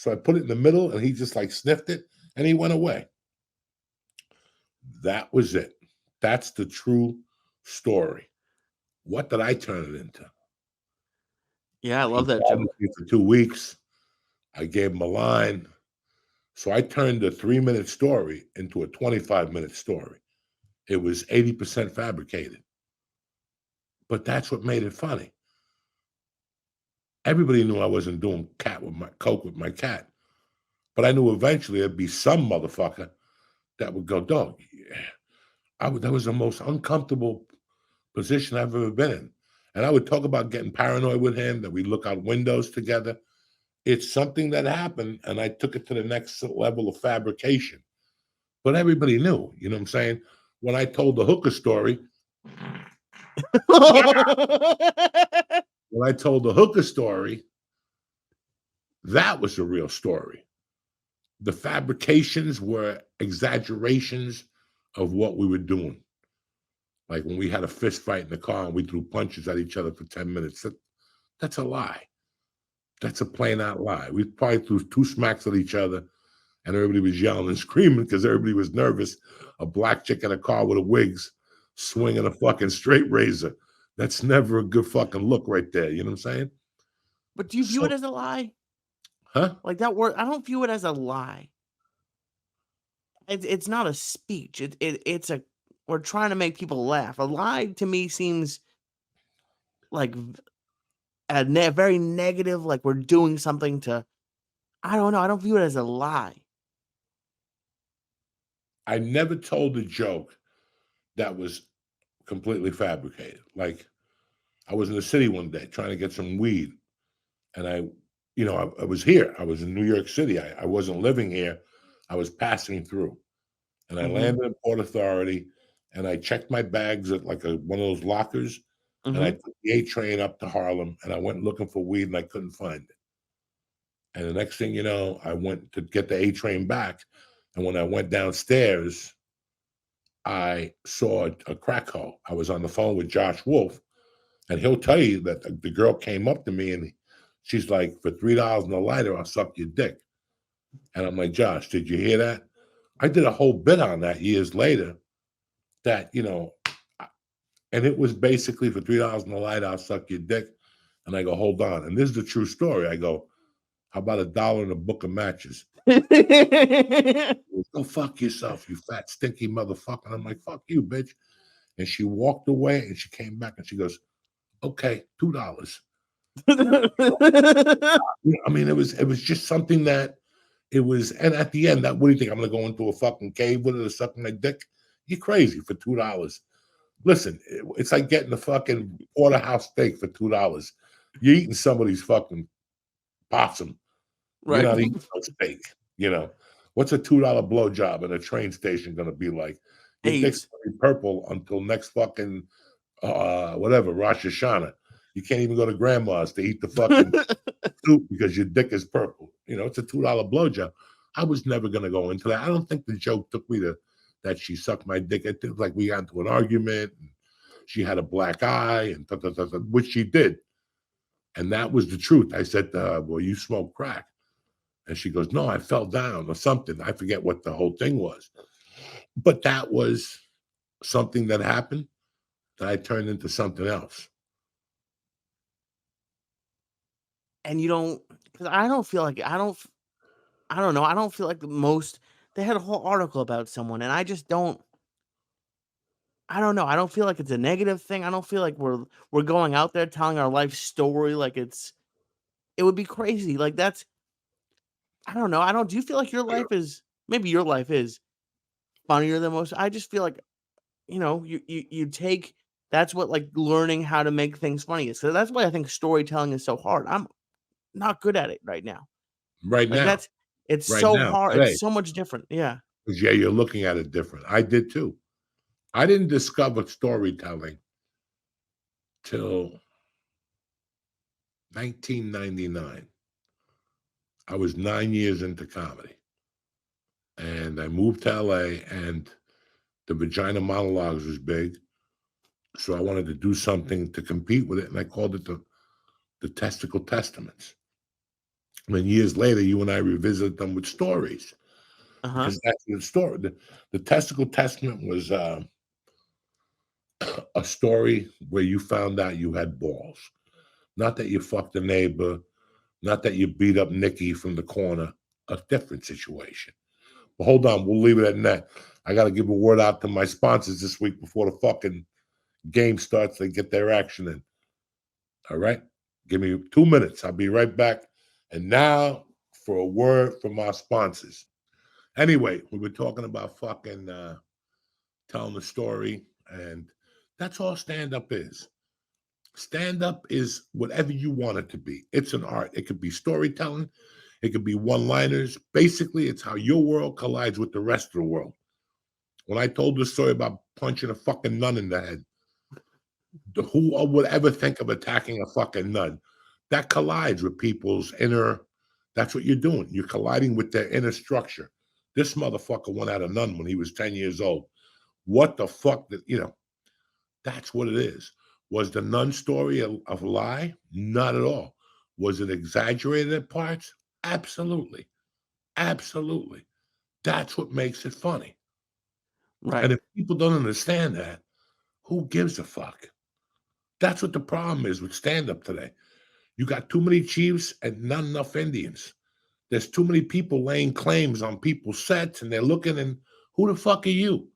So I put it in the middle, and he just like sniffed it, and he went away. That was it. That's the true story. What did I turn it into? Yeah, I He love that bothered joke. me for 2 weeks. I gave him a line. So I turned a 3-minute story into a 25-minute story. It was 80% fabricated. But that's what made it funny. Everybody knew I wasn't doing coke with my cat. But I knew eventually there'd be some motherfucker that would go, dog. That was the most uncomfortable position I've ever been in. And I would talk about getting paranoid with him, that we look out windows together. It's something that happened, and I took it to the next level of fabrication. But everybody knew, you know what I'm saying? When I told the hooker story, when I told the hooker story, that was the real story. The fabrications were exaggerations of what we were doing. Like when we had a fist fight in the car and we threw punches at each other for 10 minutes. That's a lie. That's a plain out lie. We probably threw 2 smacks at each other and everybody was yelling and screaming because everybody was nervous. A black chick in a car with a wigs swinging a fucking straight razor. That's never a good fucking look right there. You know what I'm saying? But do you view So, it as a lie? huh? Like that word, I don't view it as a lie. It's not a speech. It's a we're trying to make people laugh. A lie to me seems like very negative. Like we're doing something to. I don't know. I don't view it as a lie. I never told a joke that was completely fabricated. Like I was in the city one day trying to get some weed, and I was here. I was in New York City. I wasn't living here. I was passing through, and I Mm-hmm. landed at Port Authority, and I checked my bags at like one of those lockers, and I Mm-hmm. took the A train up to Harlem, and I went looking for weed, and I couldn't find it. And the next thing you know, I went to get the A train back, and when I went downstairs, I saw a crack hole. I was on the phone with Josh Wolf, and he'll tell you that the girl came up to me and she's like, "For $3 and a lighter, I'll suck your dick." And I'm like, "Josh, did you hear that?" I did a whole bit on that years later. That and it was basically for $3 and a lighter, I'll suck your dick. And I go, "Hold on," and this is the true story. I go, "How about $1 and a book of matches?" Go fuck yourself, you fat stinky motherfucker. And I'm like, "Fuck you, bitch." And she walked away and she came back and she goes, "Okay, $2." I mean, it was just something that it was. And at the end, what do you think? I'm gonna go into a fucking cave with it or sucking my dick? You're crazy for $2. Listen, it's like getting a fucking porterhouse steak for $2. You're eating somebody's fucking possum. You're Right. not eating no steak. You know what's a $2 blowjob at a train station gonna be like? Your dick's AIDS. gonna be purple until next fucking whatever Rosh Hashanah. You can't even go to grandma's to eat the fucking soup because your dick is purple. It's a $2 blowjob. I was never gonna go into that. I don't think the joke took me to that she sucked my dick. It was like we got into an argument. And she had a black eye, and which she did, and that was the truth. I said to her, "Well, you smoke crack," and she goes, "No, I fell down or something." I forget what the whole thing was, but that was something that happened that I turned into something else. And you don't, because I don't feel like I don't know. I don't feel like most. They had a whole article about someone, and I just don't. I don't know. I don't feel like it's a negative thing. I don't feel like we're going out there telling our life story like it's. It would be crazy. Like that's. I don't know. I don't. Do you feel like your life is maybe your life is funnier than most? I just feel like you take. That's what like learning how to make things funny is. So that's why I think storytelling is so hard. I'm not good at it right now. Right Like now, it's right so now, hard. It's today, so much different. Yeah. because yeah, you're looking at it different. I did too. I didn't discover storytelling till 1999. I was 9 years into comedy, and I moved to LA, and the Vagina Monologues was big, so I wanted to do something to compete with it, and I called it the Testicle Testaments. And then years later, you and I revisited them with stories Uh-huh. because that's the story. The Testicle Testament was a story where you found out you had balls. Not that you fucked a neighbor, not that you beat up Nikki from the corner, a different situation. But hold on, we'll leave it at that. I got to give a word out to my sponsors this week before the fucking game starts. They get their action in. All right? Give me 2 minutes. I'll be right back. And now for a word from our sponsors. Anyway, we were talking about fucking telling the story, and that's all stand up is. Stand up is whatever you want it to be. It's an art. It could be storytelling, it could be one liners. Basically, it's how your world collides with the rest of the world. When I told the story about punching a fucking nun in the head, who would ever think of attacking a fucking nun? That collides with people's inner. That's what you're doing. You're colliding with their inner structure. This motherfucker went out a nun when he was 10 years old. What the fuck? That's what it is. Was the nun story a lie? Not at all. Was it exaggerated at parts? Absolutely. Absolutely. That's what makes it funny. And Right. if people don't understand that, who gives a fuck? That's what the problem is with stand up today. You got too many chiefs and not enough Indians. There's too many people laying claims on people's sets, and they're looking and who the fuck are you?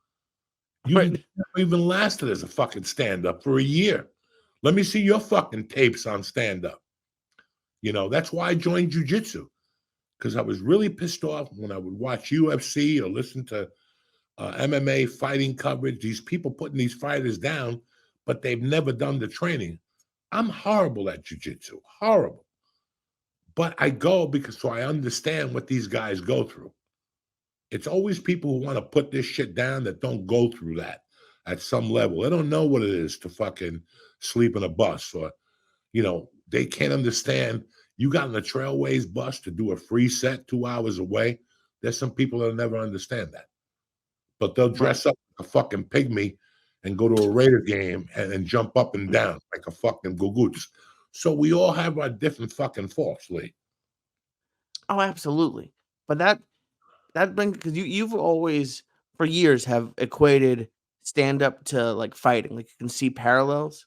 You Right. never even lasted as a fucking stand up for a year. Let me see your fucking tapes on stand up. That's why I joined jujitsu because I was really pissed off when I would watch UFC or listen to MMA fighting coverage. These people putting these fighters down, but they've never done the training. I'm horrible at jujitsu, horrible. But I go because so I understand what these guys go through. It's always people who want to put this shit down that don't go through that at some level. They don't know what it is to fucking sleep in a bus or, they can't understand. You got in a Trailways bus to do a free set 2 hours away. There's some people that'll never understand that. But they'll Right. dress up like a fucking pygmy and go to a Raider game and jump up and down like a fucking gugoots. So we all have our different fucking faults, Lee. Oh, absolutely. But that brings because you've always for years have equated stand up to like fighting. Like you can see parallels.